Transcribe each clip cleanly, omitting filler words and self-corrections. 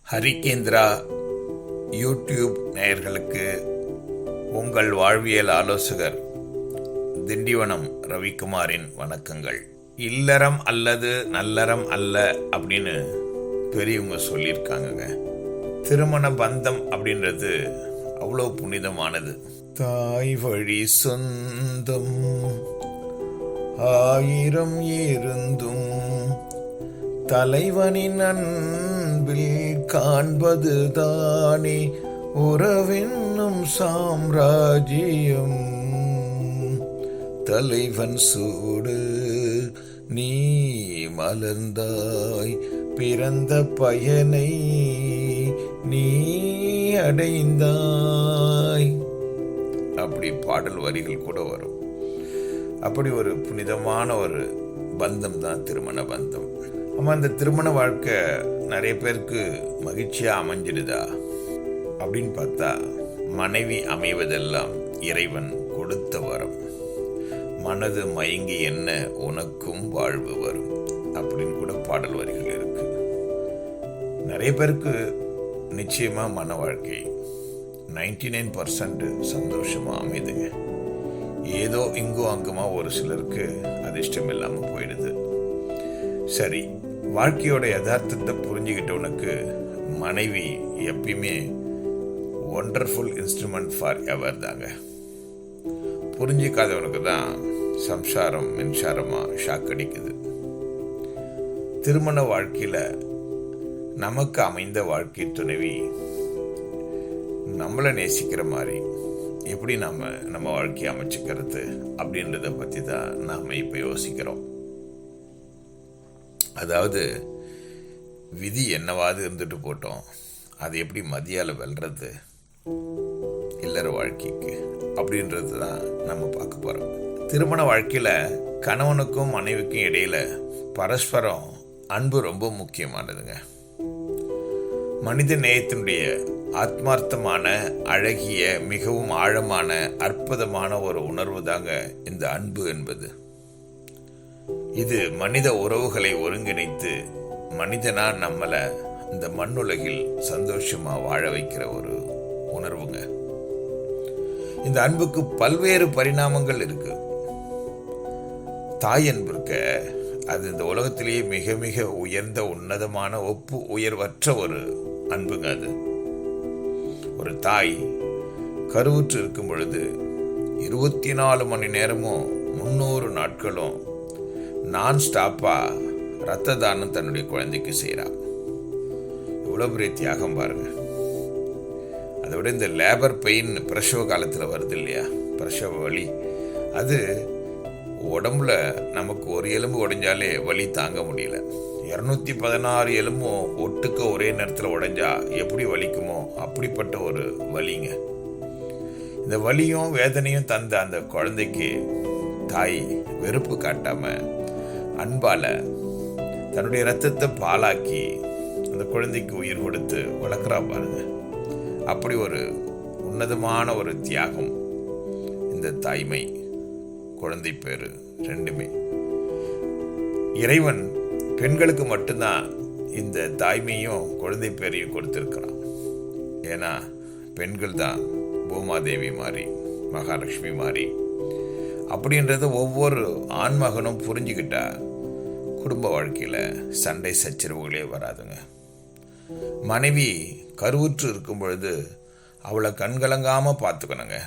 ஹரிகேந்திரா YouTube நேயர்களுக்கு உங்கள் வாழ்வியல் ஆலோசகர் திண்டிவனம் ரவிக்குமாரின் வணக்கங்கள். இல்லறம் அல்லது நல்லறம் அல்ல அப்படின்னு பெரியவங்க சொல்லியிருக்காங்க. திருமண பந்தம் அப்படின்றது அவ்வளோ புனிதமானது. தாய் வழி சொந்தம் ஆயிரம் இருந்தும் தலைவனின் அன்பில் காண்பது தானே உறவென்னும் சாம்ராஜ்யம். தலைவன் சூடு நீ மலர்ந்தாய், பிறந்த பயனை நீ அடைந்தாய். அப்படி பாடல் வரிகள் கூட வரும். அப்படி ஒரு புனிதமான ஒரு பந்தம் தான் திருமண பந்தம். அந்த திருமண வாழ்க்கை நிறைய பேருக்கு மகிழ்ச்சியாக அமைஞ்சிடுதா அப்படின்னு பார்த்தா, மனைவி அமைவதெல்லாம் இறைவன் கொடுத்த வரம். மனது மயங்கி என்ன உனக்கும் வாழ்வு வரும் அப்படின்னு கூட பாடல் வரிகள் இருக்கு. நிறைய பேருக்கு நிச்சயமா மன வாழ்க்கை 99% சந்தோஷமா அமைதுங்க. ஏதோ இங்கோ அங்குமா ஒரு சிலருக்கு அது இஷ்டம் இல்லாமல் போயிடுது. சரி, வாழ்க்கையோட யதார்த்தத்தை புரிஞ்சுக்கிட்டவனுக்கு மனைவி எப்பயுமே ஒண்டர்ஃபுல் இன்ஸ்ட்ருமெண்ட் ஃபார் எவர் தாங்க. புரிஞ்சிக்காதவனுக்கு தான் சம்சாரம் மின்சாரமாக ஷாக் அடிக்குது. திருமண வாழ்க்கையில் நமக்கு அமைந்த வாழ்க்கை துணைவி நம்மளை நேசிக்கிற மாதிரி எப்படி நம்ம வாழ்க்கையை அமைச்சுக்கிறது அப்படின்றத பற்றி தான் நாம் இப்போ யோசிக்கிறோம். அதாவது, விதி என்னவாது இருந்துட்டு போட்டோம், அது எப்படி மதியால் வெல்றது இல்லற வாழ்க்கைக்கு அப்படின்றது தான் நம்ம பார்க்க போகிறோம். திருமண வாழ்க்கையில் கணவனுக்கும் மனைவிக்கும் இடையில் பரஸ்பரம் அன்பு ரொம்ப முக்கியமானதுங்க. மனித நேயத்தினுடைய ஆத்மார்த்தமான, அழகிய, மிகவும் ஆழமான, அற்புதமான ஒரு உணர்வு தாங்க இந்த அன்பு என்பது. இது மனித உறவுகளை ஒருங்கிணைத்து மனிதனா நம்மளை இந்த மண்ணுலகில் சந்தோஷமா வாழ வைக்கிற ஒரு உணர்வுங்க. இந்த அன்புக்கு பல்வேறு பரிணாமங்கள் இருக்கு. தாய் அன்பு இருக்க, அது இந்த உலகத்திலேயே மிக மிக உயர்ந்த உன்னதமான ஒப்பு உயர்வற்ற ஒரு அன்புங்க. அது ஒரு தாய் கருவுற்று இருக்கும் பொழுது 24 மணி நேரமும் 300 நாட்களும் நான் ஸ்டாப்பா ரத்த தானம் தன்னுடைய குழந்தைக்கு செய்கிறா. எவ்வளோ பெரிய தியாகம் பாருங்க. அதை விட இந்த லேபர் பெயின் பிரசவ காலத்தில் வருது இல்லையா, பிரசவ வலி, அது உடம்புல நமக்கு ஒரு எலும்பு உடைஞ்சாலே வலி தாங்க முடியல. 216 எலும்பும் ஒட்டுக்க ஒரே நேரத்தில் உடைஞ்சா எப்படி வலிக்குமோ அப்படிப்பட்ட ஒரு வலிங்க. இந்த வலியும் வேதனையும் தந்த அந்த குழந்தைக்கு தாய் வெறுப்பு காட்டாம அன்பால தன்னுடைய ரத்தத்தை பாலாக்கி அந்த குழந்தைக்கு உயிர் கொடுத்து வளர்க்குறா பாருங்க. அப்படி ஒரு உன்னதமான ஒரு தியாகம் இந்த தாய்மை, குழந்தை பேரு ரெண்டுமே. இறைவன் பெண்களுக்கு மட்டும்தான் இந்த தாய்மையும் குழந்தை பேரையும் கொடுத்திருக்கிறான். ஏன்னா பெண்கள் தான் பூமாதேவி மாதிரி, மகாலட்சுமி மாதிரி. அப்படின்றத ஒவ்வொரு ஆண்மகனும் புரிஞ்சுக்கிட்டா குடும்ப வாழ்க்கையில் சண்டை சச்சரவுகளே வராதுங்க. மனைவி கருவுற்று இருக்கும் பொழுது அவளை கண்கலங்காமல் பார்த்துக்கணுங்க.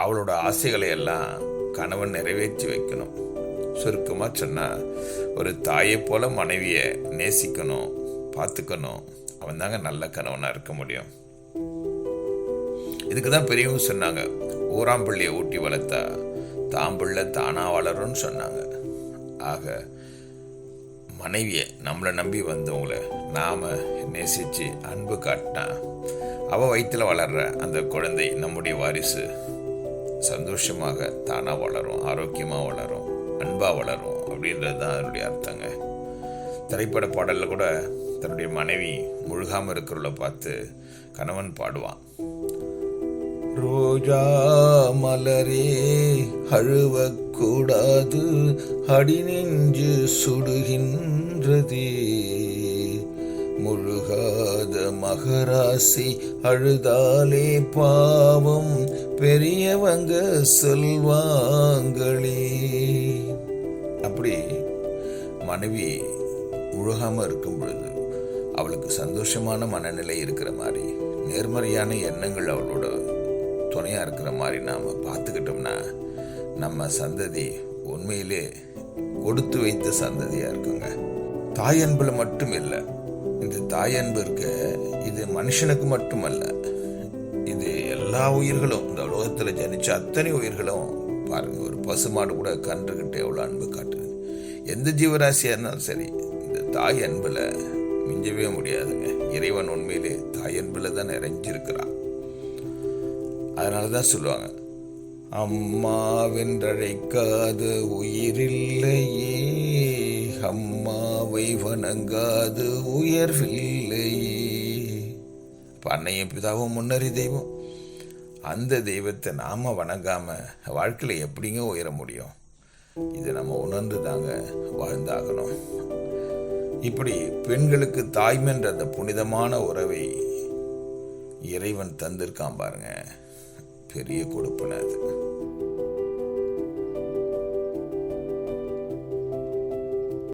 அவளோட ஆசைகளை எல்லாம் கணவன் நிறைவேற்றி வைக்கணும். சுருக்கமாக சொன்னால், ஒரு தாயை போல மனைவியை நேசிக்கணும், பார்த்துக்கணும். அவன் தாங்க நல்ல கணவனாக இருக்க முடியும். இதுக்கு தான் பெரியவங்க சொன்னாங்க, ஊராம்பிள்ளையை ஊட்டி வளர்த்தா தாம்பிள்ளை தானா வளரும்னு சொன்னாங்க. ஆக மனைவியை, நம்மளை நம்பி வந்தவங்களை நாம் நேசித்து அன்பு காட்டினா அவள் வயிற்றில் வளர்கிற அந்த குழந்தை, நம்முடைய வாரிசு, சந்தோஷமாக தானாக வளரும், ஆரோக்கியமாக வளரும், அன்பாக வளரும் அப்படின்றது தான் அதனுடைய அர்த்தங்க. திரைப்பட பாடலில் கூட தன்னுடைய மனைவி முழுகாமல் இருக்கிறவளை பார்த்து கணவன் பாடுவான், ரோஜா மலரே அழுவக்கூடாது, அடி நெஞ்சு சுடுகின்றதே, முழுகாத மகராசி அழுதாலே பாவம் பெரியவங்க சொல்வாங்களே. அப்படி மனைவி முழுகாம இருக்கும் பொழுது அவளுக்கு சந்தோஷமான மனநிலை இருக்கிற மாதிரி, நேர்மறையான எண்ணங்கள் அவளோட துணையா இருக்கிற மாதிரி நாம பார்த்துக்கிட்டோம்னா நம்ம சந்ததி உண்மையிலே கொடுத்து வைத்த சந்ததியா இருக்குங்க. தாயன்புல மட்டும் இல்லை, இந்த தாயன்பு இருக்க இது மனுஷனுக்கு மட்டுமல்ல, இது எல்லா உயிர்களும், இந்த உலகத்துல ஜனிச்ச அத்தனை உயிர்களும் பாருங்க. ஒரு பசுமாடு கூட கன்றுகிட்ட எவ்வளவு அன்பு காட்டுது. எந்த ஜீவராசியா இருந்தாலும் சரி, இந்த தாய் அன்புல மிஞ்சவே முடியாதுங்க. இறைவன் உண்மையிலே தாய் அன்புல தான் நிறைஞ்சிருக்கிறான். அதனாலதான் சொல்லுவாங்க, அம்மாவென்றழைக்காத உயிரில்லையே, அம்மாவை வணங்காது உயர்வில்லையே. அன்னையும் பிதாவும் முன்னறி தெய்வம். அந்த தெய்வத்தை நாம வணங்காம வாழ்க்கையில எப்படிங்க உயர முடியும்? இதை நம்ம உணர்ந்து தாங்க வாழ்ந்தாகணும். இப்படி பெண்களுக்கு தாய்மைன்ற அந்த புனிதமான உறவை இறைவன் தந்திருக்கான் பாருங்க. பெரிய கொடுப்புன அது.